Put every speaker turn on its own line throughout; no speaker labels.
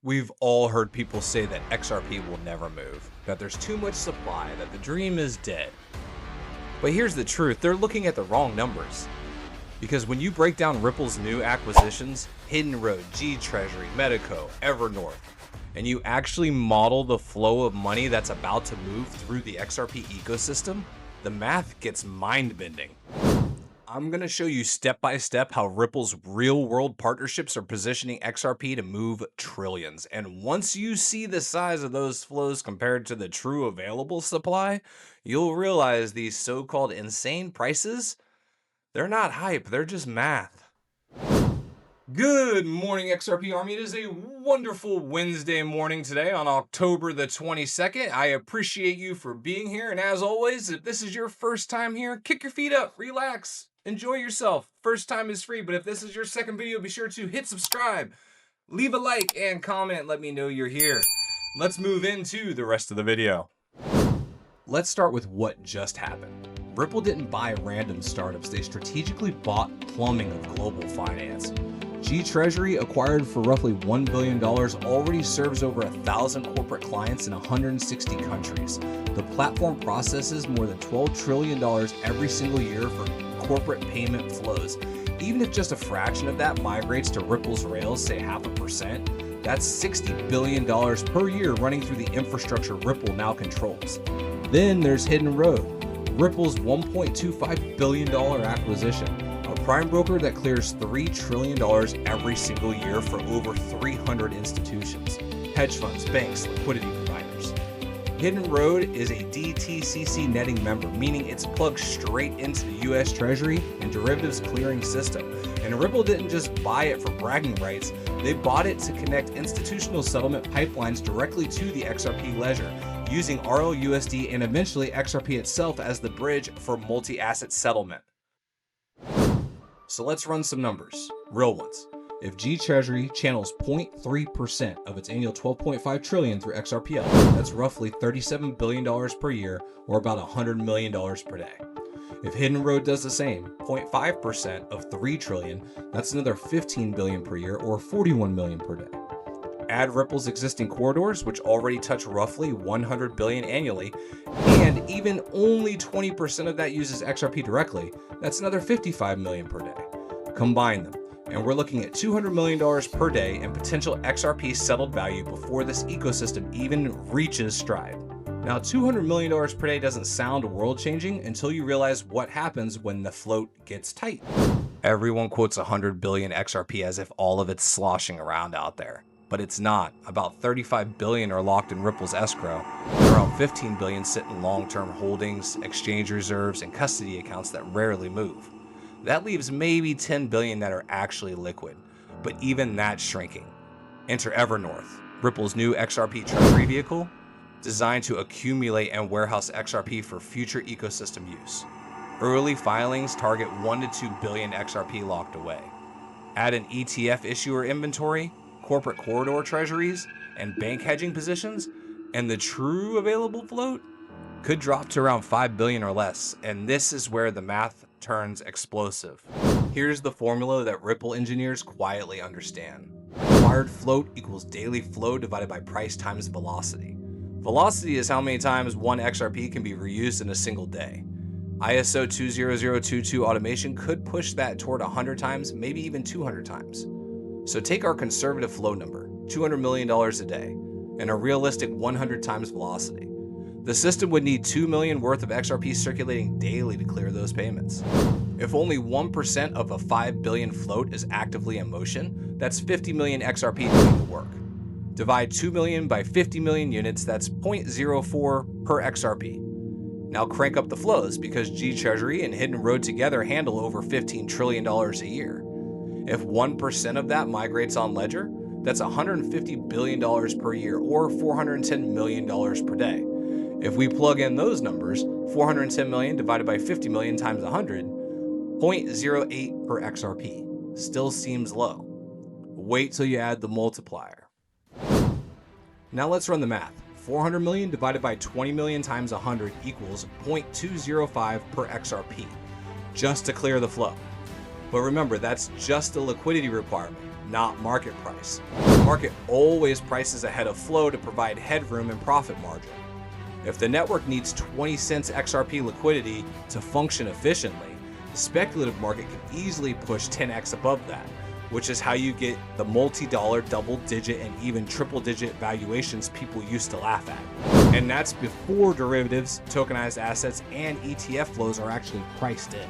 We've all heard people say that XRP will never move, that there's too much supply, that the dream is dead. But here's the truth, they're looking at the wrong numbers. Because when you break down Ripple's new acquisitions, Hidden Road, GTreasury, Metaco, Evernorth, and you actually model the flow of money that's about to move through the XRP ecosystem, the math gets mind-bending. I'm going to show you step by step how Ripple's real-world partnerships are positioning XRP to move trillions. And once you see the size of those flows compared to the true available supply, you'll realize these so-called insane prices, they're not hype, they're just math. Good morning, XRP Army. It is a wonderful Wednesday morning today on October the 22nd. I appreciate you for being here. And as always, if this is your first time here, kick your feet up, relax, enjoy yourself. First time is free, but if this is your second video, be sure to hit subscribe, leave a like, and comment. Let me know you're here. Let's move into the rest of the video. Let's start with what just happened. Ripple didn't buy random startups. They strategically bought plumbing of global finance. GTreasury, acquired for roughly $1 billion, already serves over 1,000 corporate clients in 160 countries. The platform processes more than $12 trillion every single year for corporate payment flows. Even if just a fraction of that migrates to Ripple's rails, say 0.5%, that's $60 billion per year running through the infrastructure Ripple now controls. Then there's Hidden Road, Ripple's $1.25 billion acquisition. A prime broker that clears $3 trillion every single year for over 300 institutions, hedge funds, banks, liquidity providers. Hidden Road is a DTCC netting member, meaning it's plugged straight into the US Treasury and derivatives clearing system. And Ripple didn't just buy it for bragging rights, they bought it to connect institutional settlement pipelines directly to the XRP Ledger, using RLUSD and eventually XRP itself as the bridge for multi-asset settlement. So let's run some numbers, real ones. If GTreasury channels 0.3% of its annual $12.5 trillion through XRPL, that's roughly $37 billion per year, or about $100 million per day. If Hidden Road does the same, 0.5% of $3 trillion, that's another $15 billion per year, or $41 million per day. Add Ripple's existing corridors, which already touch roughly $100 billion annually, and even only 20% of that uses XRP directly, that's another $55 million per day. Combine them, and we're looking at $200 million per day in potential XRP settled value before this ecosystem even reaches stride. Now, $200 million per day doesn't sound world-changing until you realize what happens when the float gets tight. Everyone quotes 100 billion XRP as if all of it's sloshing around out there. But it's not. About 35 billion are locked in Ripple's escrow, and around 15 billion sit in long-term holdings, exchange reserves, and custody accounts that rarely move. That leaves maybe 10 billion that are actually liquid, but even that's shrinking. Enter Evernorth, Ripple's new XRP treasury vehicle, designed to accumulate and warehouse XRP for future ecosystem use. Early filings target 1 to 2 billion XRP locked away. Add an ETF issuer inventory, corporate corridor treasuries, and bank hedging positions, and the true available float could drop to around 5 billion or less, and this is where the math turns explosive. Here's the formula that Ripple engineers quietly understand. Required float equals daily flow divided by price times velocity. Velocity is how many times one XRP can be reused in a single day. ISO 20022 automation could push that toward 100 times, maybe even 200 times. So take our conservative flow number, $200 million a day, and a realistic 100 times velocity. The system would need 2 million worth of XRP circulating daily to clear those payments. If only 1% of a 5 billion float is actively in motion, that's 50 million XRP doing the work. Divide 2 million by 50 million units, that's 0.04 per XRP. Now crank up the flows because GTreasury and Hidden Road together handle over $15 trillion a year. If 1% of that migrates on Ledger, that's $150 billion per year, or $410 million per day. If we plug in those numbers, 410 million divided by 50 million times 100, 0.08 per XRP. Still seems low. Wait till you add the multiplier. Now let's run the math. 400 million divided by 20 million times 100 equals 0.205 per XRP, just to clear the flow. But remember, that's just a liquidity requirement. not market price. The market always prices ahead of flow to provide headroom and profit margin. If the network needs 20 cents XRP liquidity to function efficiently, the speculative market can easily push 10x above that, which is how you get the multi-dollar, double-digit, and even triple-digit valuations people used to laugh at. And that's before derivatives, tokenized assets, and ETF flows are actually priced in.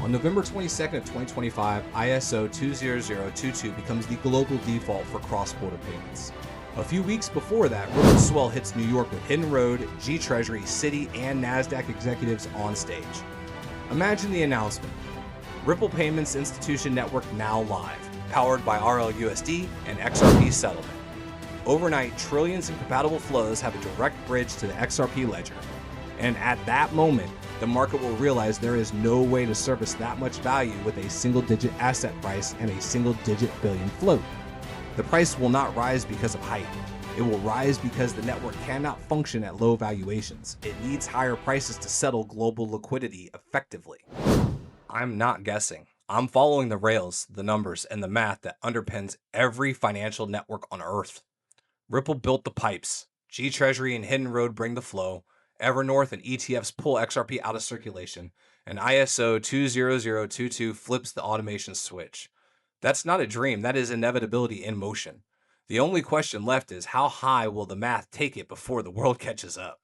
On November 22nd of 2025, ISO 20022 becomes the global default for cross-border payments. A few weeks before that, Ripple swell hits New York with Hidden Road, GTreasury, Citi, and NASDAQ executives on stage. Imagine the announcement. Ripple Payments Institution Network now live, powered by RLUSD and XRP settlement. Overnight, trillions in compatible flows have a direct bridge to the XRP Ledger. And at that moment, the market will realize there is no way to service that much value with a single-digit asset price and a single-digit billion float. The price will not rise because of hype. It will rise because the network cannot function at low valuations. It needs higher prices to settle global liquidity effectively. I'm not guessing. I'm following the rails, the numbers, and the math that underpins every financial network on Earth. Ripple built the pipes. GTreasury and Hidden Road bring the flow. Evernorth and ETFs pull XRP out of circulation. And ISO 20022 flips the automation switch. That's not a dream, that is inevitability in motion. The only question left is how high will the math take it before the world catches up?